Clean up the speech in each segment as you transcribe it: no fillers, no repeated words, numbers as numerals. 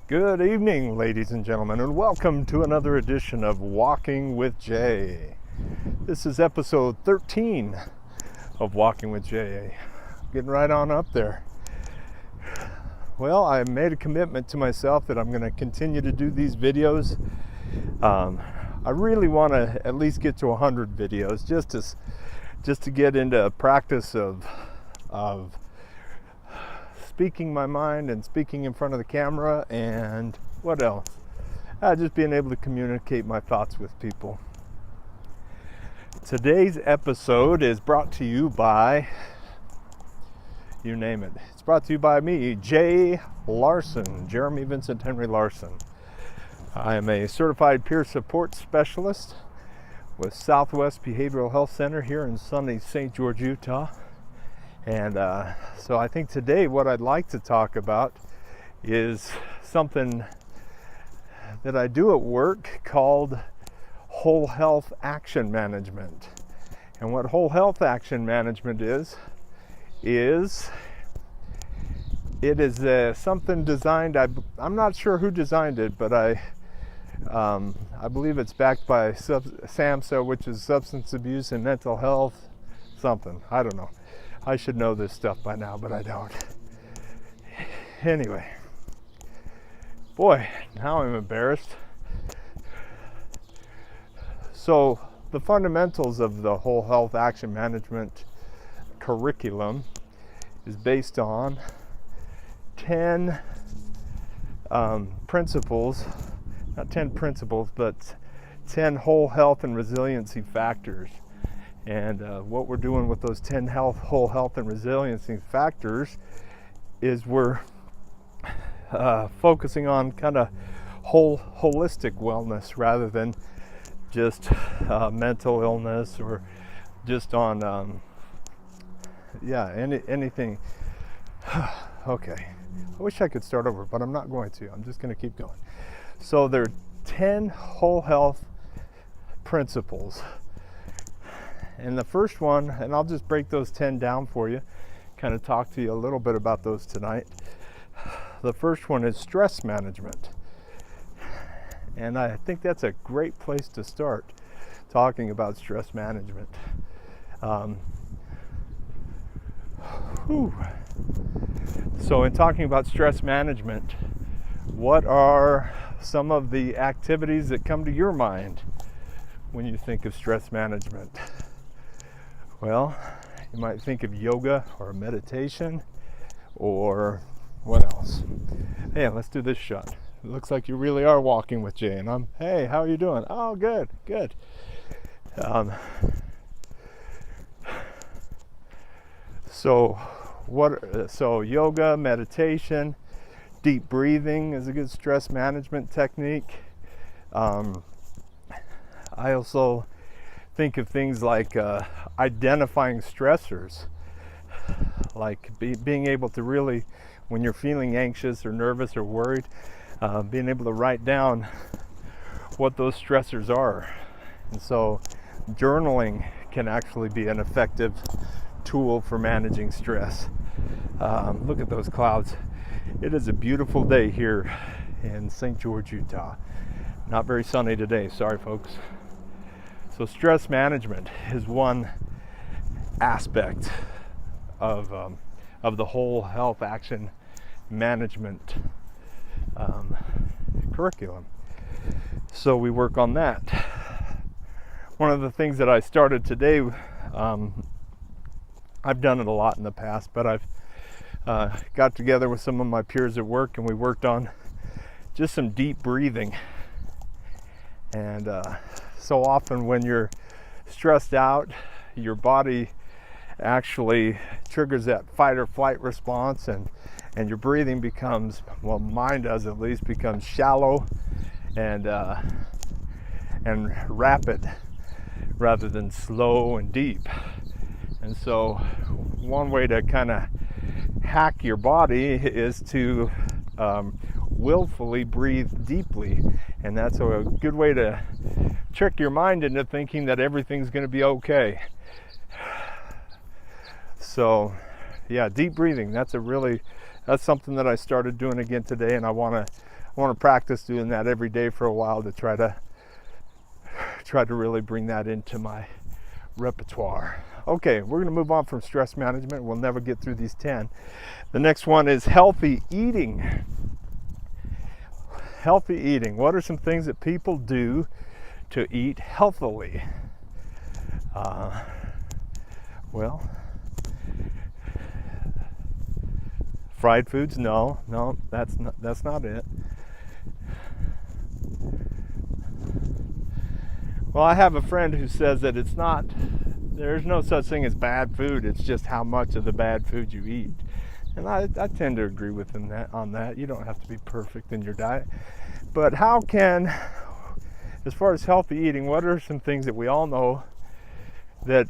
Good evening, ladies and gentlemen, and welcome to another edition of Walking with Jay. This is episode 13 of Walking with Jay. Getting right on up there. Well, I made a commitment to myself that I'm going to continue to do these videos. I really want to at least get to 100 videos just to get into practice of speaking my mind and speaking in front of the camera, and what else? Just being able to communicate my thoughts with people. Today's episode is brought to you by, you name it. It's brought to you by me, Jay Larson, Jeremy Vincent Henry Larson. I am a certified peer support specialist with Southwest Behavioral Health Center here in sunny St. George, Utah. And so I think today what I'd like to talk about is something that I do at work called whole health action management. And what whole health action management is it is something designed, I'm not sure who designed it, but I believe it's backed by SAMHSA, which is Substance Abuse and Mental Health something. I don't know. I should know this stuff by now, but I don't. Anyway, boy, now I'm embarrassed. So the fundamentals of the whole health action management curriculum is based on 10 principles, not 10 principles, but 10 whole health and resiliency factors. And what we're doing with those 10 whole health and resiliency factors is we're focusing on kind of holistic wellness rather than just mental illness or just on anything. Okay, I wish I could start over, but I'm not going to. I'm just going to keep going. So there are 10 whole health principles. And the first one, and I'll just break those 10 down for you, kind of talk to you a little bit about those tonight. The first one is stress management. And I think that's a great place to start talking about stress management. So in talking about stress management, what are some of the activities that come to your mind when you think of stress management? Well, you might think of yoga or meditation, or what else? Hey, let's do this shot. It looks like you really are walking with Jay, and hey, how are you doing? Oh, good. So yoga, meditation, deep breathing is a good stress management technique. I also think of things like identifying stressors, like being able to really, when you're feeling anxious or nervous or worried, being able to write down what those stressors are. And so journaling can actually be an effective tool for managing stress. Look at those clouds. It is a beautiful day here in St. George, Utah. Not very sunny today, sorry folks. So stress management is one aspect of the whole health action management curriculum. So we work on that. One of the things that I started today, I've done it a lot in the past, but I've got together with some of my peers at work and we worked on just some deep breathing. And so often when you're stressed out, your body actually triggers that fight or flight response, and your breathing becomes, well, mine does at least, becomes shallow and rapid rather than slow and deep. And so one way to kind of hack your body is to willfully breathe deeply, and that's a good way to trick your mind into thinking that everything's going to be okay. So yeah, deep breathing, that's a really that's something that I started doing again today, and I want to practice doing that every day for a while to try to really bring that into my repertoire. Okay, we're going to move on from stress management. We'll never get through these 10. The next one is healthy eating. Healthy eating. What are some things that people do to eat healthily? Well, fried foods? No, that's not it. Well, I have a friend who says that there's no such thing as bad food. It's just how much of the bad food you eat. And I tend to agree with him on that. You don't have to be perfect in your diet. But as far as healthy eating, what are some things that we all know that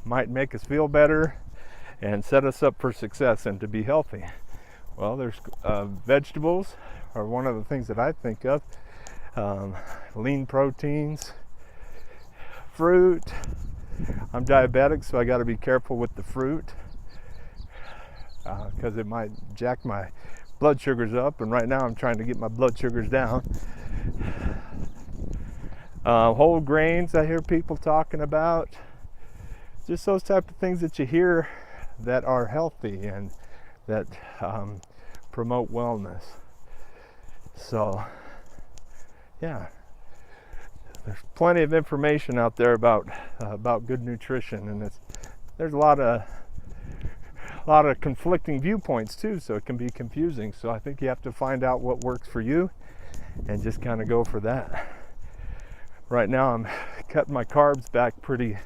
might make us feel better and set us up for success and to be healthy? Well, there's vegetables are one of the things that I think of. Lean proteins, fruit. I'm diabetic, so I got to be careful with the fruit because it might jack my blood sugars up, and right now I'm trying to get my blood sugars down. Whole grains, I hear people talking about. Just those type of things that you hear that are healthy and that promote wellness. So, yeah, there's plenty of information out there about good nutrition, and there's a lot of conflicting viewpoints too, so it can be confusing. So I think you have to find out what works for you and just kind of go for that. Right now I'm cutting my carbs back pretty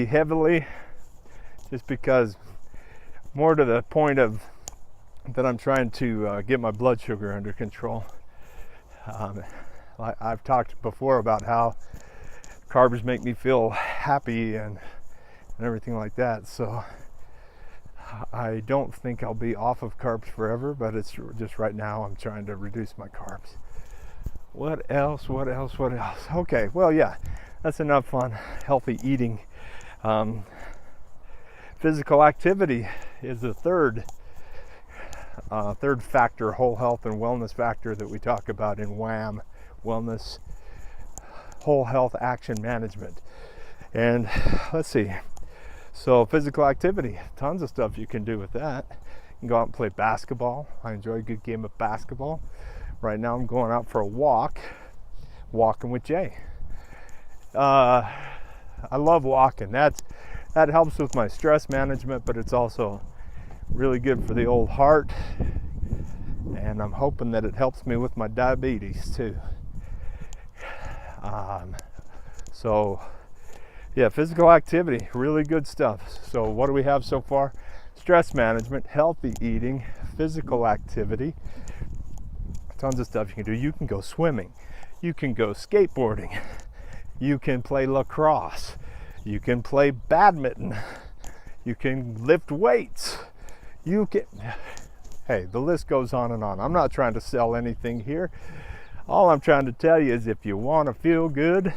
heavily, just because more to the point of that I'm trying to get my blood sugar under control. I've talked before about how carbs make me feel happy and everything like that, so I don't think I'll be off of carbs forever, but it's just right now I'm trying to reduce my carbs. What else? Okay, well, yeah, that's enough on healthy eating. Physical activity is the third factor, whole health and wellness factor, that we talk about in WHAM, Wellness Whole Health Action Management. And let's see. So physical activity, tons of stuff you can do with that. You can go out and play basketball. I enjoy a good game of basketball. Right now I'm going out for a walking with Jay. I love walking. That helps with my stress management, but it's also really good for the old heart. And I'm hoping that it helps me with my diabetes too. So yeah, physical activity, really good stuff. So what do we have so far? Stress management, healthy eating, physical activity, tons of stuff you can do. You can go swimming, you can go skateboarding, you can play lacrosse, you can play badminton, you can lift weights, hey, the list goes on and on. I'm not trying to sell anything here. All I'm trying to tell you is if you want to feel good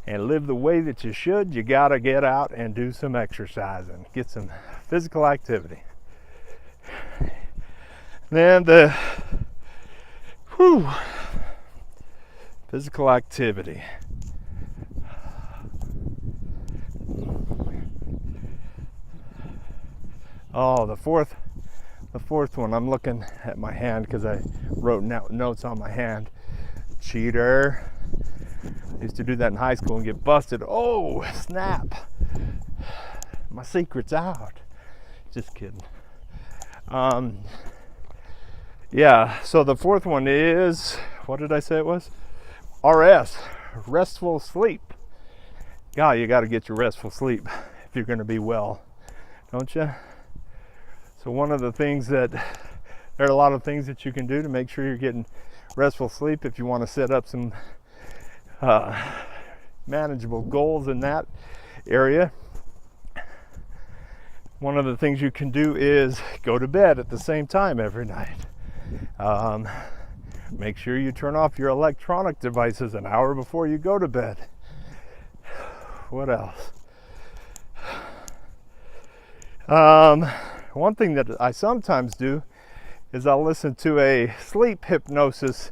and live the way that you should, you gotta get out and do some exercising, get some physical activity. Then physical activity. Oh, the fourth one, I'm looking at my hand because I wrote notes on my hand. Cheater. I used to do that in high school and get busted. Oh, snap. My secret's out. Just kidding. Yeah, so the fourth one is, what did I say it was? RS, restful sleep. God, you got to get your restful sleep if you're going to be well, don't you? So one of the things there are a lot of things that you can do to make sure you're getting restful sleep if you want to set up some manageable goals in that area. One of the things you can do is go to bed at the same time every night. Make sure you turn off your electronic devices an hour before you go to bed. What else? One thing that I sometimes do is I'll listen to a sleep hypnosis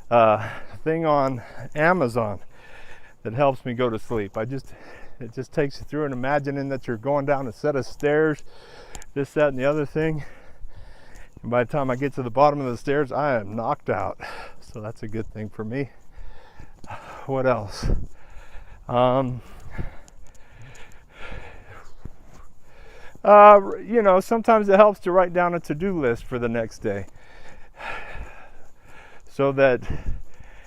thing on Amazon that helps me go to sleep. It just takes you through and imagining that you're going down a set of stairs, this, that, and the other thing. And by the time I get to the bottom of the stairs, I am knocked out. So that's a good thing for me. What else? You know, sometimes it helps to write down a to-do list for the next day, so that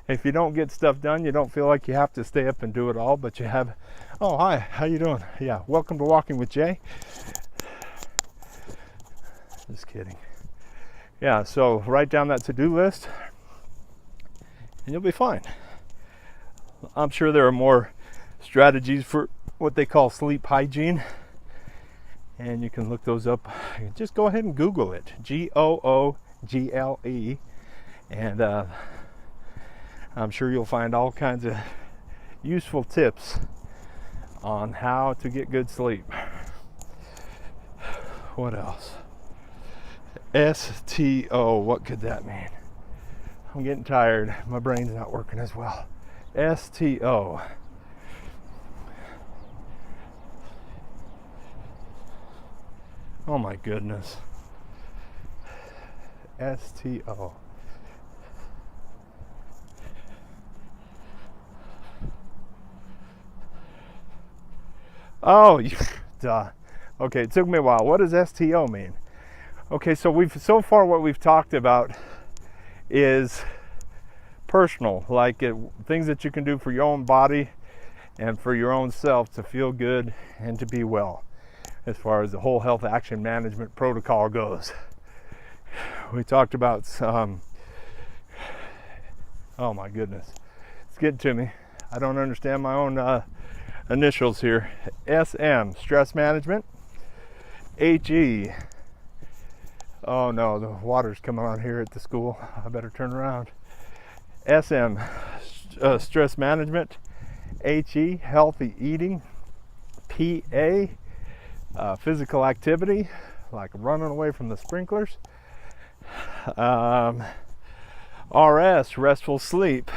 if you don't get stuff done, you don't feel like you have to stay up and do it all, but you have, oh, hi, how you doing? Yeah, welcome to Walking with Jay. Just kidding. Yeah, so write down that to-do list and you'll be fine. I'm sure there are more strategies for what they call sleep hygiene, and you can look those up. Just go ahead and Google it, Google, and I'm sure you'll find all kinds of useful tips on how to get good sleep. What else? STO, what could that mean? I'm getting tired. My brain's not working as well. STO. Oh my goodness. STO. Oh, duh. Okay, it took me a while. What does STO mean? Okay, so what we've talked about is personal, like things that you can do for your own body and for your own self to feel good and to be well, as far as the whole health action management protocol goes. We talked about some, oh my goodness, it's getting to me. I don't understand my own initials here. SM, stress management. HE, oh no, the water's coming on here at the school. I better turn around. SM, stress management. HE, healthy eating. PA, physical activity, like running away from the sprinklers. RS, restful sleep.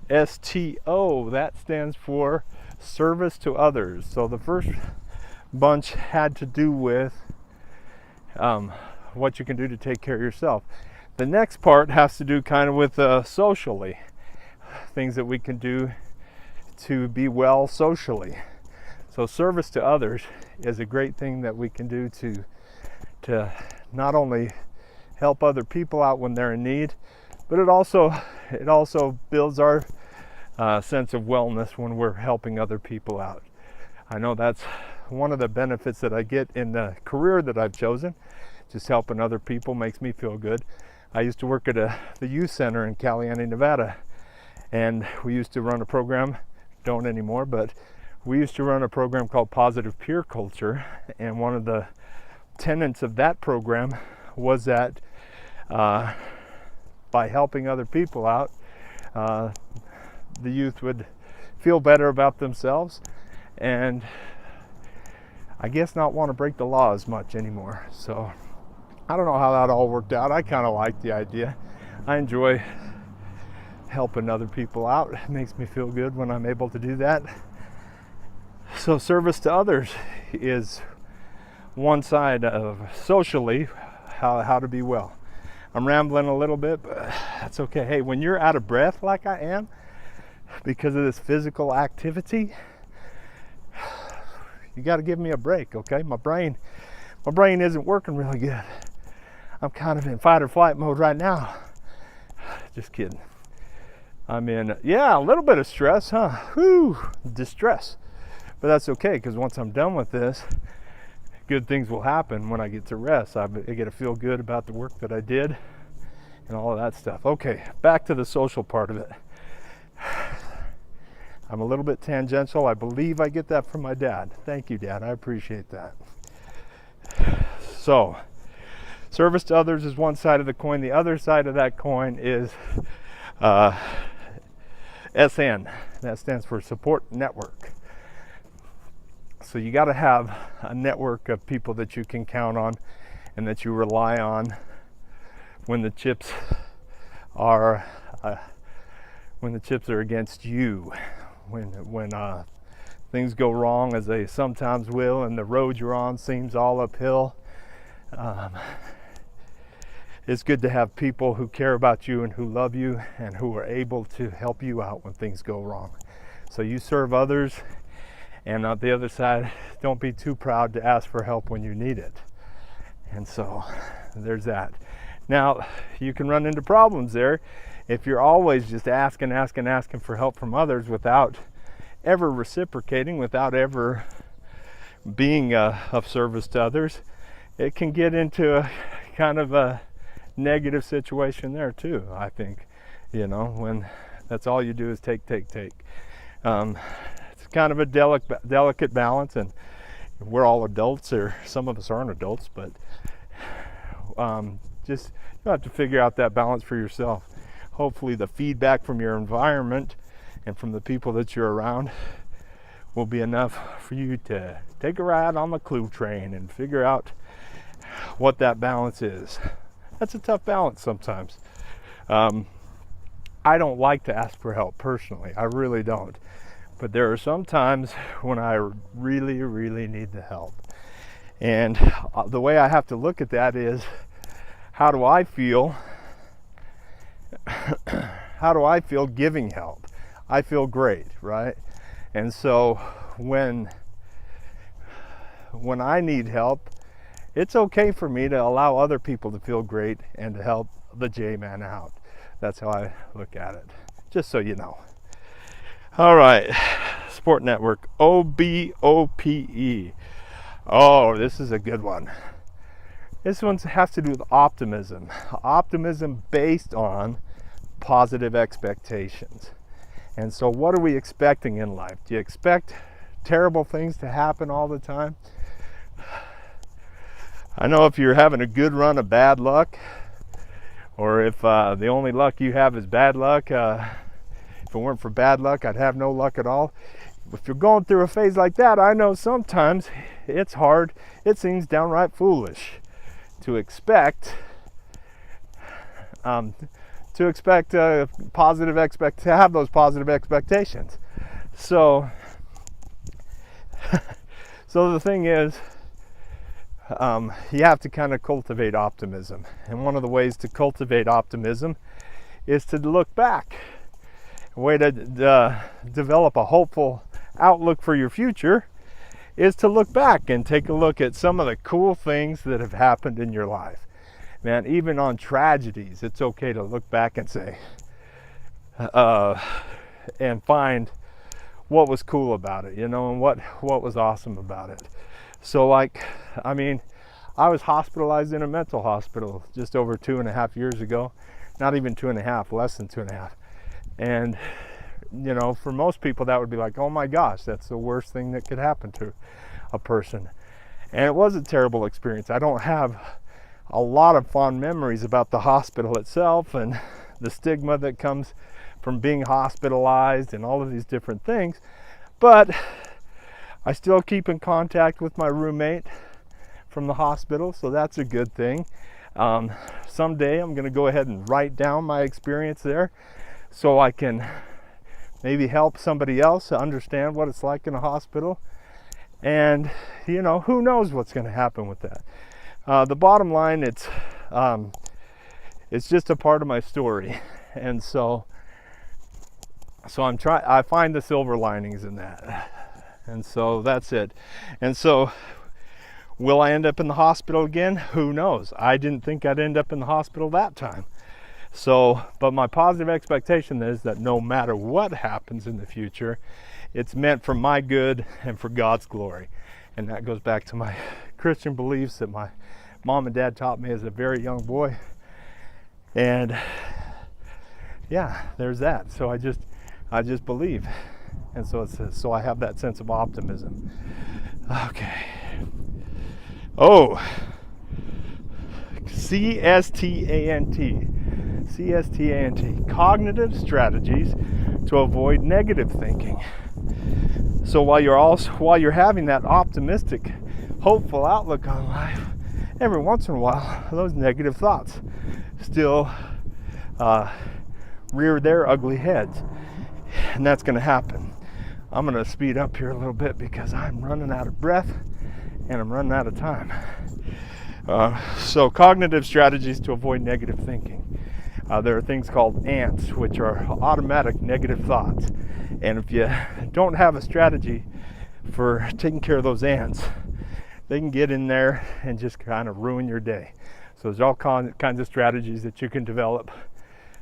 STO, that stands for service to others. So the first bunch had to do with what you can do to take care of yourself. The next part has to do kind of with socially, things that we can do to be well socially. So service to others is a great thing that we can do to not only help other people out when they're in need, but it also builds our sense of wellness when we're helping other people out. I know that's one of the benefits that I get in the career that I've chosen. Just helping other people makes me feel good. I used to work at the youth center in Caliente, Nevada, and we used to run a program, don't anymore, but we used to run a program called Positive Peer Culture, and one of the tenets of that program was that by helping other people out, the youth would feel better about themselves and I guess not want to break the law as much anymore. So I don't know how that all worked out. I kind of like the idea. I enjoy helping other people out. It makes me feel good when I'm able to do that. So service to others is one side of socially how to be well. I'm rambling a little bit, but that's okay. Hey, when you're out of breath like I am because of this physical activity, you got to give me a break, okay? My brain isn't working really good. I'm kind of in fight or flight mode right now. Just kidding. I'm in, a little bit of stress, huh? Whew, distress. But that's okay, because once I'm done with this, good things will happen when I get to rest. I get to feel good about the work that I did and all of that stuff. Okay, back to the social part of it. I'm a little bit tangential. I believe I get that from my dad. Thank you, Dad. I appreciate that. So, service to others is one side of the coin. The other side of that coin is SN. That stands for support network. So you got to have a network of people that you can count on and that you rely on when the chips are against you, when things go wrong, as they sometimes will, and the road you're on seems all uphill. It's good to have people who care about you and who love you and who are able to help you out when things go wrong. So you serve others, and on the other side, don't be too proud to ask for help when you need it. And so there's that. Now, you can run into problems there if you're always just asking for help from others without ever reciprocating, without ever being of service to others. It can get into a kind of a negative situation there too, I think, when that's all you do is take. It's kind of a delicate balance, and we're all adults, or some of us aren't adults, but just you have to figure out that balance for yourself. Hopefully the feedback from your environment and from the people that you're around will be enough for you to take a ride on the clue train and figure out what that balance is. That's a tough balance sometimes. I don't like to ask for help personally. I really don't. But there are some times when I really, really need the help. And the way I have to look at that is, how do I feel? How do I feel giving help? I feel great, right? And so when I need help, it's okay for me to allow other people to feel great and to help the J-Man out. That's how I look at it, just so you know. All right, Sport Network, OBOPE. Oh, this is a good one. This one has to do with optimism. Optimism based on positive expectations. And so what are we expecting in life? Do you expect terrible things to happen all the time? I know if you're having a good run of bad luck, or if the only luck you have is bad luck, if it weren't for bad luck, I'd have no luck at all. If you're going through a phase like that, I know sometimes it's hard. It seems downright foolish to expect to have those positive expectations. So the thing is, you have to kind of cultivate optimism. And one of the ways to cultivate optimism is to look back. A way to develop a hopeful outlook for your future is to look back and take a look at some of the cool things that have happened in your life. Man, even on tragedies, it's okay to look back and say, and find what was cool about it, and what was awesome about it. So I was hospitalized in a mental hospital just over 2.5 years ago. Not even 2.5, less than 2.5. And, for most people that would be like, oh my gosh, that's the worst thing that could happen to a person. And it was a terrible experience. I don't have a lot of fond memories about the hospital itself and the stigma that comes from being hospitalized and all of these different things. But I still keep in contact with my roommate from the hospital, so that's a good thing. Someday I'm going to go ahead and write down my experience there so I can maybe help somebody else understand what it's like in a hospital. And, who knows what's going to happen with that. The bottom line, it's just a part of my story. And so I find the silver linings in that. And so that's it. And so will I end up in the hospital again? Who knows? I didn't think I'd end up in the hospital that time. But my positive expectation is that no matter what happens in the future, it's meant for my good and for God's glory. And that goes back to my Christian beliefs that my mom and dad taught me as a very young boy. And yeah, there's that. So I just believe. And so I have that sense of optimism. Okay. Oh, CSTANT, cognitive strategies to avoid negative thinking. So while you're having that optimistic, hopeful outlook on life, every once in a while, those negative thoughts still rear their ugly heads. And that's going to happen. I'm going to speed up here a little bit because I'm running out of breath and I'm running out of time. So cognitive strategies to avoid negative thinking. There are things called ants, which are automatic negative thoughts. And if you don't have a strategy for taking care of those ants, they can get in there and just kind of ruin your day. So there's all kinds of strategies that you can develop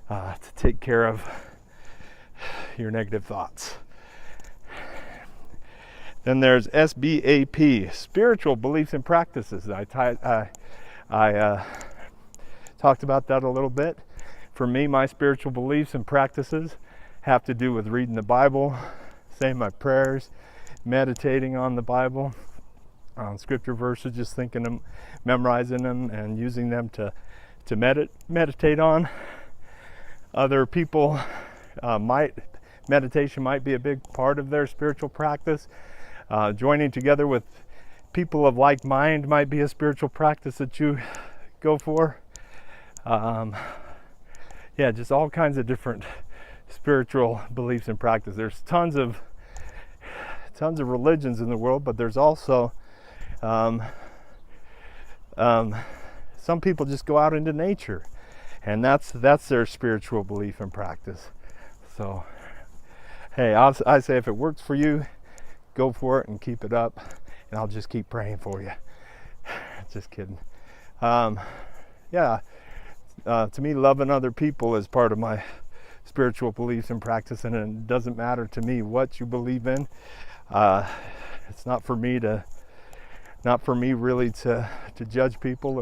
to take care of your negative thoughts. Then there's SBAP, spiritual beliefs and practices. I talked about that a little bit. For me, my spiritual beliefs and practices have to do with reading the Bible, saying my prayers, meditating on the Bible, on scripture verses, just thinking them, memorizing them, and using them to meditate on. Other people meditation might be a big part of their spiritual practice. Joining together with people of like mind might be a spiritual practice that you go for. Just all kinds of different spiritual beliefs and practices. There's tons of religions in the world, but there's also some people just go out into nature, and that's their spiritual belief and practice. So, hey, I say if it works for you, go for it and keep it up, and I'll just keep praying for you. Just kidding. To me, loving other people is part of my spiritual beliefs and practice, and it doesn't matter to me what you believe in. It's not for me really to judge people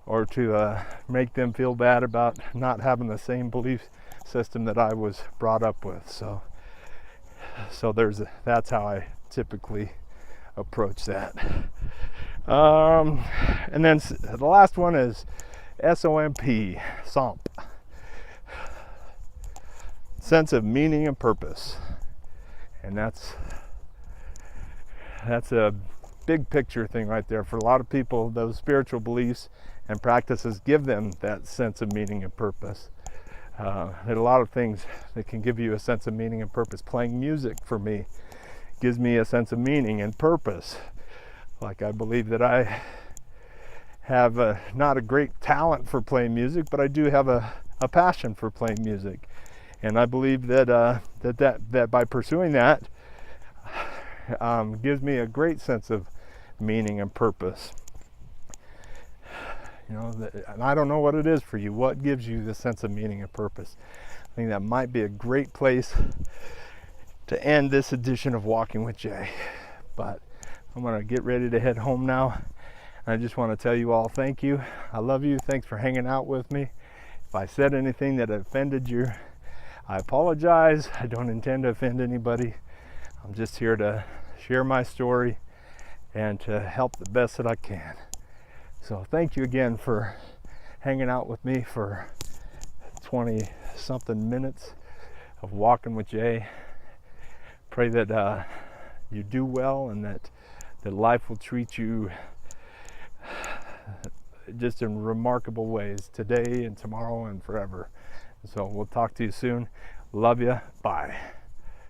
or to make them feel bad about not having the same belief system that I was brought up with. So that's how I typically approach that. And then the last one is SOMP, sense of meaning and purpose. And that's a big picture thing right there. For a lot of people, those spiritual beliefs and practices give them that sense of meaning and purpose. There are a lot of things that can give you a sense of meaning and purpose. Playing music for me gives me a sense of meaning and purpose. Like, I believe that I have not a great talent for playing music, but I do have a passion for playing music. And I believe that by pursuing that gives me a great sense of meaning and purpose. And I don't know what it is for you. What gives you this sense of meaning and purpose? I think that might be a great place to end this edition of Walking with Jay. But I'm going to get ready to head home now. I just want to tell you all thank you. I love you. Thanks for hanging out with me. If I said anything that offended you, I apologize. I don't intend to offend anybody. I'm just here to share my story and to help the best that I can. So thank you again for hanging out with me for 20 something minutes of Walking with Jay. Pray that you do well and that life will treat you just in remarkable ways today and tomorrow and forever. So we'll talk to you soon. Love you. Bye.